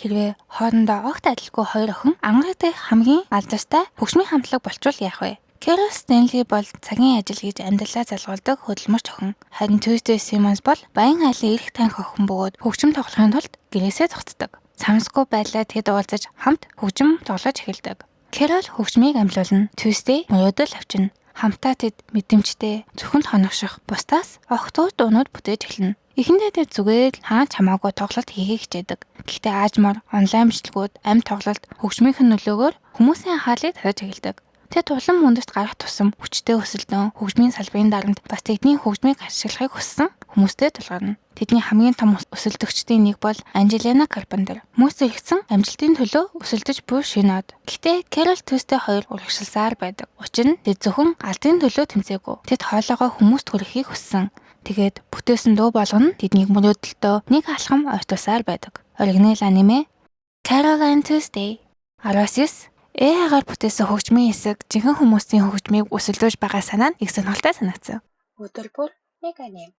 Хэрвээ хоорондоо огт адилгүй хоёр охин амрагдах хамгийн алдартай хөгжмийн хамтлаг болчвол яах вэ? Carol Stanley бол цагийн ажил гэж амьдралаа залгуулдаг хөдөлмөрч охин. Харин Tuesday Simmons бол баян айлын эрх танх охин бөгөөд хөгжим тоглохын тулд гэрээсээ зогтдог. Самсгүй байдлаа тэд уулзаж хамт хөгжим тоглож эхэлдэг. Carol хөгжмийг амлуулна. Tuesday мөрөөдөл авчирна. Хамтаа тэд мэдрэмжтэй, зөвхөн хоногших, бусдаас огтур дуунууд бүтээж эхэлнэ. Эхэндээ тэд зүгээр л хаач хамаагүй тоглолт хийхийг хичээдэг. Гэхдээ аажмаар онлайн бичлэгүүд, амь тоглолт, хөгжмийнхэн нөлөөгөөр хүмүүсийн анхаарлыг татаж эхэлдэг. Тэд улам мөндөст гарах тусам хүчтэй өсөлтөн, хөгжмийн салбарын дарамт бас тэдний хөгжмийг ашиглахыг хүссэн хүмүүстэй тулгарна. Тэдний хамгийн том өсөлтөгчдийн нэг бол Angelina Carpenter. Мөс зэрэгцэн амжилтын төлөө өсөлдөж буй шинод. Гэхдээ Carol Tuesday хоёр урагшилсаар байдаг. Учир нь тэд зөвхөн галзын төлөө тэмцээгүй. Тэд хоолоогоо хүмүүст хүрэхийг хүссэн. Тэгээд бүтээсэн дуу болгоно тэднийг мөрөөдөлтөө нэг алхам ойртуулсаар байдаг. Оригинал аниме Caroline Tuesday 19 агаар бүтээсэн хөгжмийн хэсэг жинхэнэ хүмүүсийн хөгжмийг өсөлдөөж байгаа санаа нь их сонирхолтой санагдсан. Өдөр бүр нэг аним.